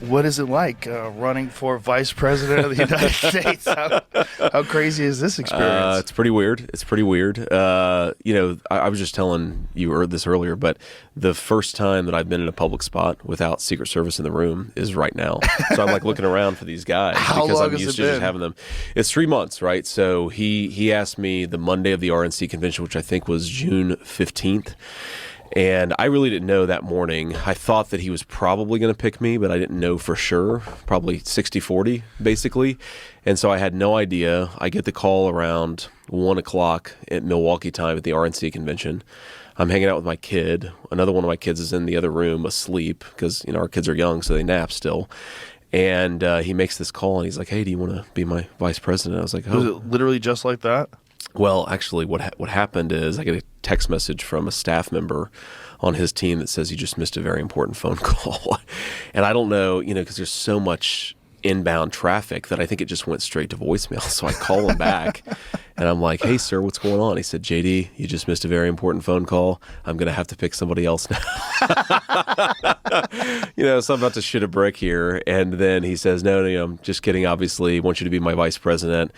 What is it like running for vice president of the United States? How crazy is this experience? It's pretty weird. I was just telling you this earlier, but the first time that I've been in a public spot without Secret Service in the room is right now. So I'm like looking around for these guys because I'm used to just having them. It's 3 months, right? So he asked me the Monday of the RNC convention, which I think was June 15th. And I really didn't know that morning. I thought that he was probably going to pick me, but I didn't know for sure. Probably 60-40, basically. And so I had no idea. I get the call around 1 o'clock at Milwaukee time at the RNC convention. I'm hanging out with my kid. Another one of my kids is in the other room asleep because, our kids are young, so they nap still. And he makes this call, and he's like, hey, do you want to be my vice president? I was like, oh. Was it literally just like that? Well, actually, what happened is I get a text message from a staff member on his team that says you just missed a very important phone call. And I don't know, because there's so much inbound traffic that I think it just went straight to voicemail. So I call him back and I'm like, hey, sir, what's going on? He said, JD, you just missed a very important phone call. I'm going to have to pick somebody else now. So I'm about to shit a brick here. And then he says, no, I'm just kidding. Obviously, I want you to be my vice president.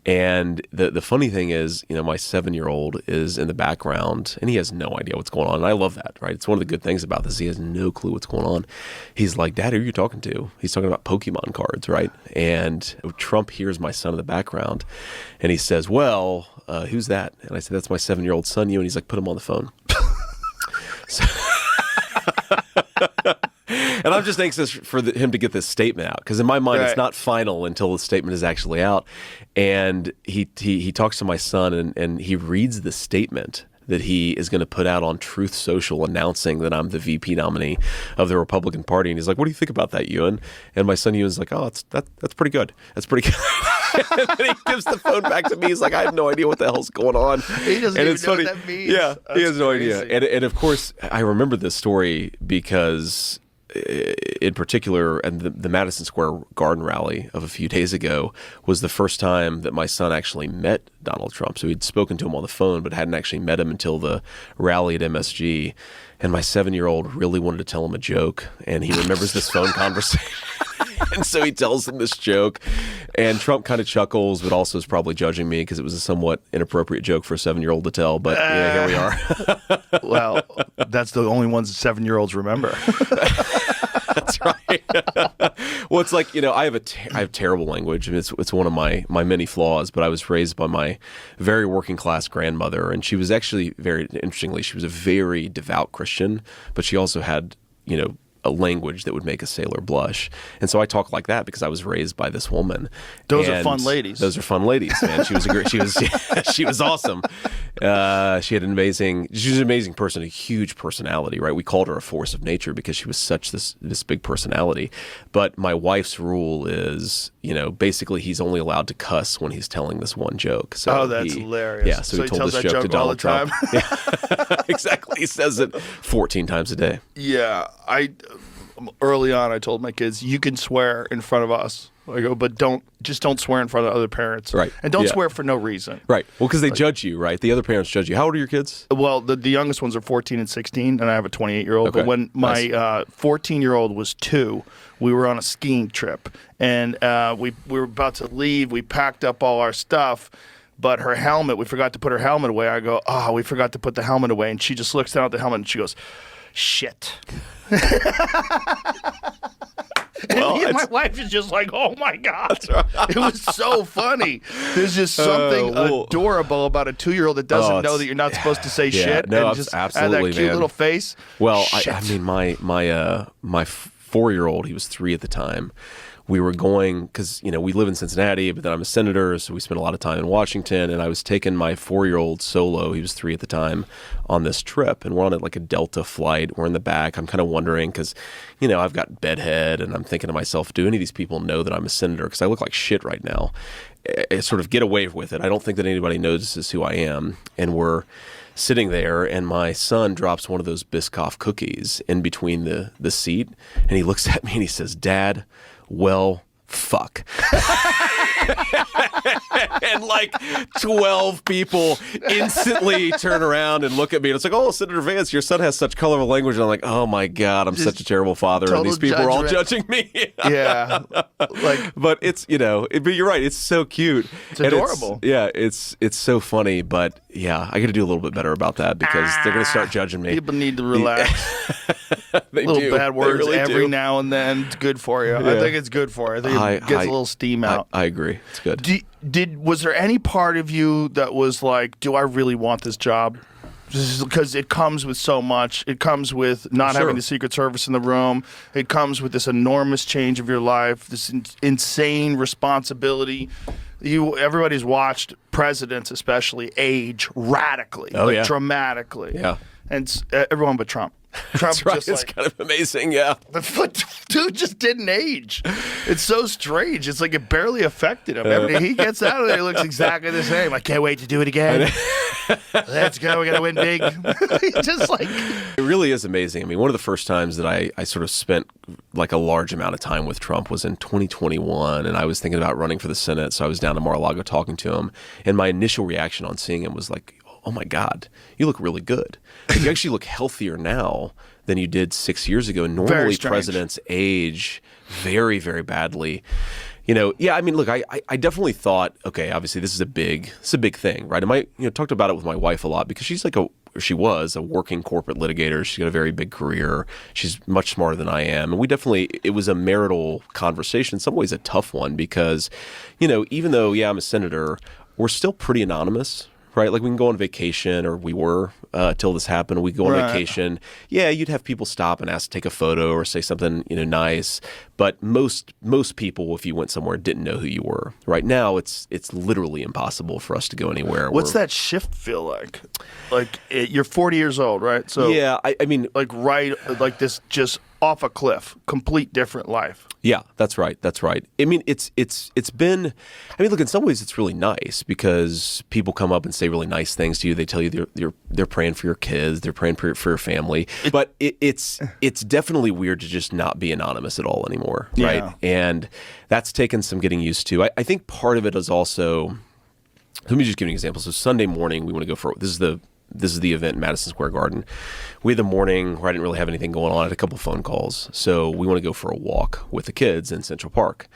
And the funny thing is, my 7-year-old is in the background and he has no idea what's going on. And I love that, right? It's one of the good things about this. He has no clue what's going on. He's like, Dad, who are you talking to? He's talking about Pokemon cards, right? And Trump hears my son in the background and he says, well, who's that? And I said, that's my 7-year-old son, you. And he's like, put him on the phone. And I'm just anxious for him to get this statement out because in my mind, It's not final until the statement is actually out. And he talks to my son and he reads the statement that he is going to put out on Truth Social announcing that I'm the VP nominee of the Republican Party. And he's like, what do you think about that, Ewan? And my son Ewan's like, oh, that's pretty good. That's pretty good. And then he gives the phone back to me. He's like, I have no idea what the hell's going on. He doesn't even know what that means. Yeah, That's he has no crazy. idea. And of course, I remember this story because in particular, and the Madison Square Garden rally of a few days ago was the first time that my son actually met Donald Trump. So he'd spoken to him on the phone, but hadn't actually met him until the rally at MSG. And my 7-year-old really wanted to tell him a joke, and he remembers this phone conversation. And so he tells him this joke, and Trump kind of chuckles, but also is probably judging me because it was a somewhat inappropriate joke for a 7-year-old to tell. But here we are. Well, that's the only ones 7-year-olds remember. That's right. Well, it's like, I have terrible language. I mean, it's one of my many flaws, but I was raised by my very working class grandmother, and she was actually she was a very devout Christian, but she also had, a language that would make a sailor blush. And so I talk like that because I was raised by this woman. Those are fun ladies. Those are fun ladies, man. She was she was awesome. She was an amazing person, a huge personality, right? We called her a force of nature because she was such this big personality. But my wife's rule is, basically he's only allowed to cuss when he's telling this one joke. So that's hilarious. Yeah, so he told this joke to Donald Trump. Yeah, exactly. He says it 14 times a day. Yeah, early on, I told my kids, you can swear in front of us. I go, but don't swear in front of other parents. Right. And don't swear for no reason. Right. Well, because they judge you, right? The other parents judge you. How old are your kids? Well, the youngest ones are 14 and 16, and I have a 28-year-old. Okay. But when my 14-year-old was 2, we were on a skiing trip, and we were about to leave. We packed up all our stuff. But her helmet, we forgot to put her helmet away. I go, we forgot to put the helmet away. And she just looks down at the helmet and she goes, shit. And my wife is just like, oh my God. That's right. It was so funny. There's just something adorable about a 2-year-old that doesn't know that you're not supposed to say shit. No, and just absolutely, have that cute little face. Well, I mean, my 4-year-old, he was 3 at the time. We were going, because, we live in Cincinnati, but then I'm a senator, so we spent a lot of time in Washington, and I was taking my 4-year-old solo, he was 3 at the time, on this trip, and we're on a Delta flight. We're in the back. I'm kind of wondering, because, I've got bedhead, and I'm thinking to myself, do any of these people know that I'm a senator? Because I look like shit right now. I sort of get away with it. I don't think that anybody notices who I am, and we're sitting there, and my son drops one of those Biscoff cookies in between the seat, and he looks at me and he says, Dad, well, fuck. And like 12 people instantly turn around and look at me. And it's like, oh, Senator Vance, your son has such colorful language. And I'm like, oh my God, I'm such a terrible father. And these people are all judging me. Yeah. But it's, but you're right. It's so cute. It's adorable. It's so funny. But yeah, I got to do a little bit better about that because they're going to start judging me. People need to relax. They little do. bad words really every do. now and then. It's good for you. I think it's good for you. I think it gets a little steam out. I agree. It's good. Was there any part of you that was like, do I really want this job? Because it comes with so much. It comes with not having the Secret Service in the room. It comes with this enormous change of your life, this insane responsibility. Everybody's watched presidents, especially, age radically, dramatically. Yeah. And everyone but Trump. Trump right. It's kind of amazing, yeah. The dude just didn't age. It's so strange. It's like it barely affected him. I mean, he gets out of there, he looks exactly the same. I can't wait to do it again. Let's go. We got to win big. Just like... It really is amazing. I mean, one of the first times that I sort of spent like a large amount of time with Trump was in 2021, and I was thinking about running for the Senate, so I was down in Mar-a-Lago talking to him, and my initial reaction on seeing him was like, oh my God, you look really good. Like, you actually look healthier now than you did 6 years ago. Normally presidents age very, very badly. Yeah, I mean, look, I definitely thought, okay, obviously this is a big thing, right? And I talked about it with my wife a lot because she was a working corporate litigator. She's got a very big career. She's much smarter than I am. And it was a marital conversation, in some ways a tough one because, even though, I'm a senator, we're still pretty anonymous. Right, like we can go on vacation, or we were till this happened. We go on vacation. Yeah, you'd have people stop and ask to take a photo or say something, nice. But most people, if you went somewhere, didn't know who you were. Right now, it's literally impossible for us to go anywhere. What's that shift feel like? Like you're 40 years old, right? So yeah, I mean, like this, just off a cliff, complete different life. Yeah, that's right. I mean, it's been. I mean, look, in some ways, it's really nice because people come up and say really nice things to you. They tell you they're praying for your kids, they're praying for your family. But it's definitely weird to just not be anonymous at all anymore, right? Yeah. And that's taken some getting used to. I think part of it is also. Let me just give you an example. So Sunday morning, we want to go for this is the event in Madison Square Garden. We had the morning where I didn't really have anything going on. I had a couple phone calls. So we want to go for a walk with the kids in Central Park.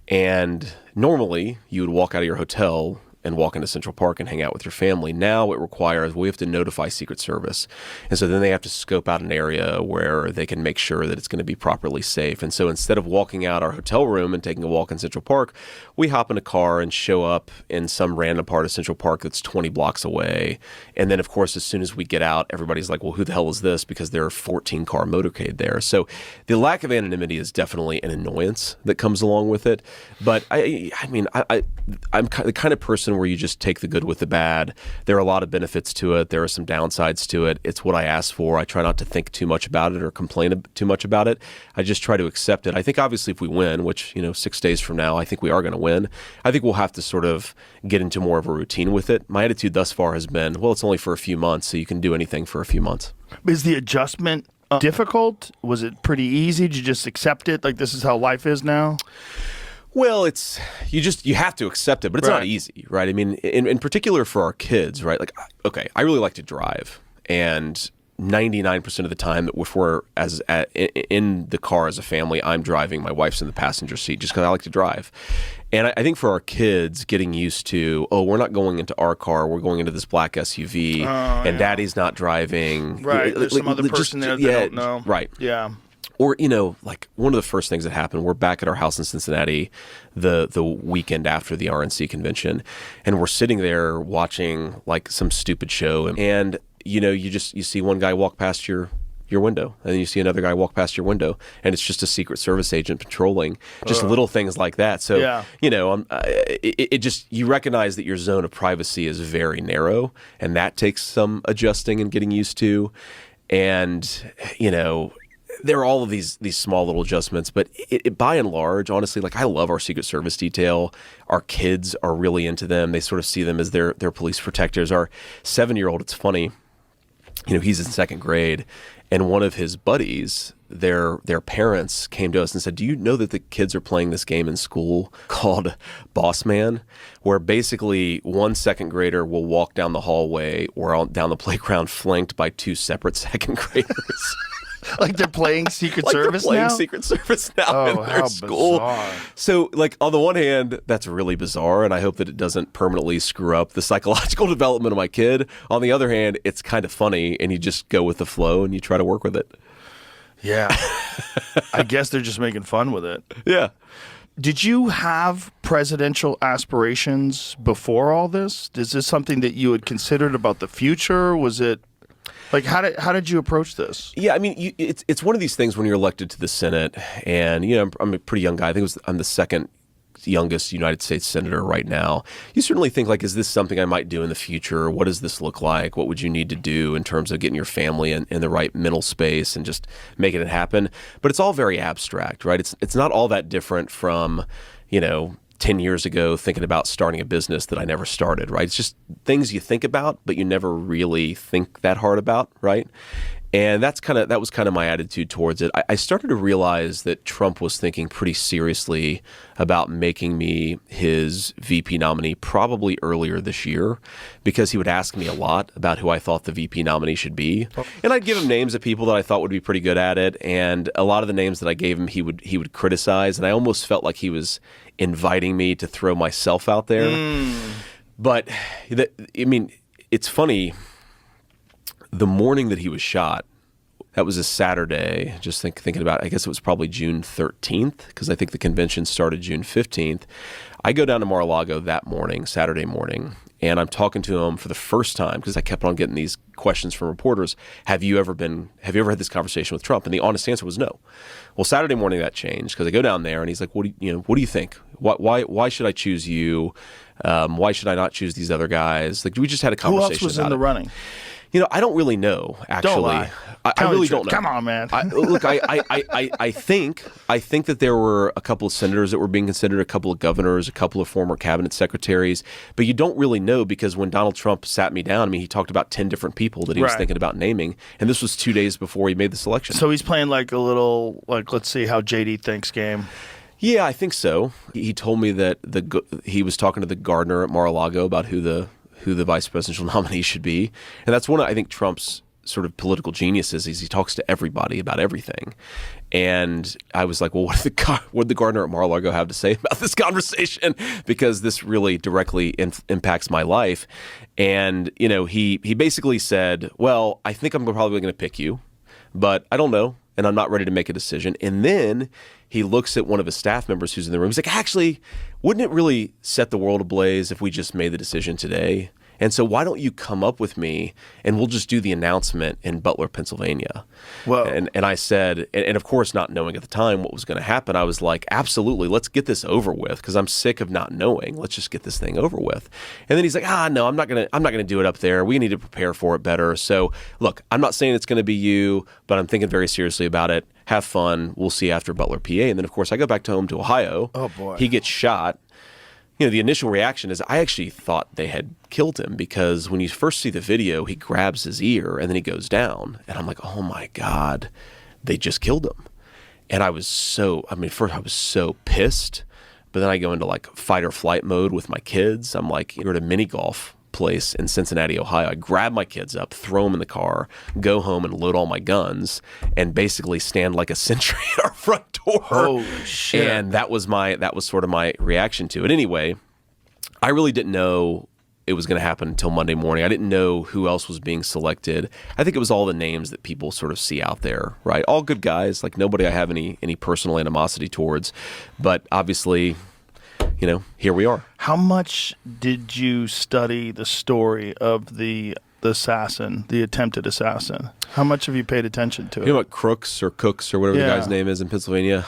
And normally you would walk out of your hotel and walk into Central Park and hang out with your family. Now it requires, we have to notify Secret Service. And so then they have to scope out an area where they can make sure that it's going to be properly safe. And so instead of walking out our hotel room and taking a walk in Central Park, we hop in a car and show up in some random part of Central Park that's 20 blocks away. And then, of course, as soon as we get out, everybody's like, well, who the hell is this? Because there are 14-car motorcade there. So the lack of anonymity is definitely an annoyance that comes along with it. But I'm the kind of person where you just take the good with the bad. There are a lot of benefits to it. There are some downsides to it. It's what I asked for. I try not to think too much about it or complain too much about it. I just try to accept it. I think obviously if we win, which 6 days from now, I think we are going to win, I think we'll have to sort of get into more of a routine with it. My attitude thus far has been, well, it's only for a few months, so you can do anything for a few months. Is the adjustment difficult? Was it pretty easy? Did you just accept it? Like, this is how life is now? Well, you have to accept it, but it's not easy, right? I mean, in particular for our kids, right? Like, okay, I really like to drive, and 99% of the time if we're in the car as a family, I'm driving, my wife's in the passenger seat just because I like to drive. And I think for our kids, getting used to, we're not going into our car, we're going into this black SUV, and Daddy's not driving. Right, there's some other person there they don't know. Right. Yeah. Or, like one of the first things that happened, we're back at our house in Cincinnati the weekend after the RNC convention, and we're sitting there watching like some stupid show, and you see one guy walk past your window, and then you see another guy walk past your window, and it's just a Secret Service agent patrolling, just little things like that. So, you recognize that your zone of privacy is very narrow, and that takes some adjusting and getting used to. And, there are all of these small little adjustments, but it by and large, honestly, like I love our Secret Service detail. Our kids are really into them. They sort of see them as their police protectors. Our 7-year-old, it's funny, he's in second grade, And one of his buddies, their parents came to us and said, do you know that the kids are playing this game in school called Boss Man, where basically one second grader will walk down the hallway or down the playground flanked by two separate second graders? Like they're playing Secret Service now? They're playing Secret Service now in their school. Bizarre. So, like, on the one hand, that's really bizarre, and I hope that it doesn't permanently screw up the psychological development of my kid. On the other hand, it's kind of funny, and you just go with the flow and you try to work with it. Yeah. I guess they're just making fun with it. Yeah. Did you have presidential aspirations before all this? Is this something that you had considered about the future? Was it... Like, how did you approach this? Yeah, I mean, it's one of these things when you're elected to the Senate, and I'm a pretty young guy. I think I'm the second youngest United States senator right now. You certainly think, like, is this something I might do in the future? What does this look like? What would you need to do in terms of getting your family in the right mental space and just making it happen? But it's all very abstract, right? It's not all that different from 10 years ago thinking about starting a business that I never started, right? It's just things you think about, but you never really think that hard about, right? And that was kind of my attitude towards it. I started to realize that Trump was thinking pretty seriously about making me his VP nominee probably earlier this year, because he would ask me a lot about who I thought the VP nominee should be. And I'd give him names of people that I thought would be pretty good at it. And a lot of the names that I gave him, he would criticize. And I almost felt like he was inviting me to throw myself out there. But, it's funny. The morning that he was shot, that was a Saturday, just thinking about, I guess it was probably June 13th, because I think the convention started June 15th. I go down to Mar-a-Lago that morning, Saturday morning, and I'm talking to him for the first time, because I kept on getting these questions from reporters. Have you ever had this conversation with Trump? And the honest answer was no. Well, Saturday morning that changed, because I go down there and he's like, what do you think? Why should I choose you? Why should I not choose these other guys? Like, we just had a conversation. Who else was in the running? I don't really know, actually. Don't lie. I really don't know. Come on, man. I think that there were a couple of senators that were being considered, a couple of governors, a couple of former cabinet secretaries, but you don't really know, because when Donald Trump sat me down, he talked about 10 different people that he was thinking about naming, and this was 2 days before he made the selection. So he's playing like a little, let's see how JD thinks game. Yeah, I think so. He told me that he was talking to the gardener at Mar-a-Lago about who the vice presidential nominee should be. And that's one of, I think, Trump's sort of political geniuses, is he talks to everybody about everything. And I was like, well, what did the gardener at Mar-a-Lago have to say about this conversation? Because this really directly impacts my life. And, he basically said, well, I think I'm probably going to pick you, but I don't know, and I'm not ready to make a decision. And then he looks at one of his staff members who's in the room. He's like, actually, wouldn't it really set the world ablaze if we just made the decision today? And so why don't you come up with me and we'll just do the announcement in Butler, Pennsylvania. Whoa. And I said, and of course, not knowing at the time what was going to happen, I was like, absolutely, let's get this over with, because I'm sick of not knowing. Let's just get this thing over with. And then he's like, no, I'm not gonna do it up there. We need to prepare for it better. So look, I'm not saying it's going to be you, but I'm thinking very seriously about it. Have fun. We'll see after Butler, PA. And then, of course, I go back home to Ohio. Oh, boy. He gets shot. The initial reaction is I actually thought they had killed him, because when you first see the video, he grabs his ear and then he goes down. And I'm like, oh, my God, they just killed him. And I was first I was so pissed. But then I go into like fight or flight mode with my kids. I'm like, you're at a mini golf place in Cincinnati, Ohio. I grab my kids up, throw them in the car, go home and load all my guns, and basically stand like a sentry at our front door. Holy shit. And that was sort of my reaction to it. Anyway, I really didn't know it was going to happen until Monday morning. I didn't know who else was being selected. I think it was all the names that people sort of see out there, right? All good guys, like nobody I have any personal animosity towards. But obviously, here we are. How much did you study the story of the assassin, the attempted assassin? How much have you paid attention to it? You know what, Crooks or Cooks or whatever the guy's name is in Pennsylvania?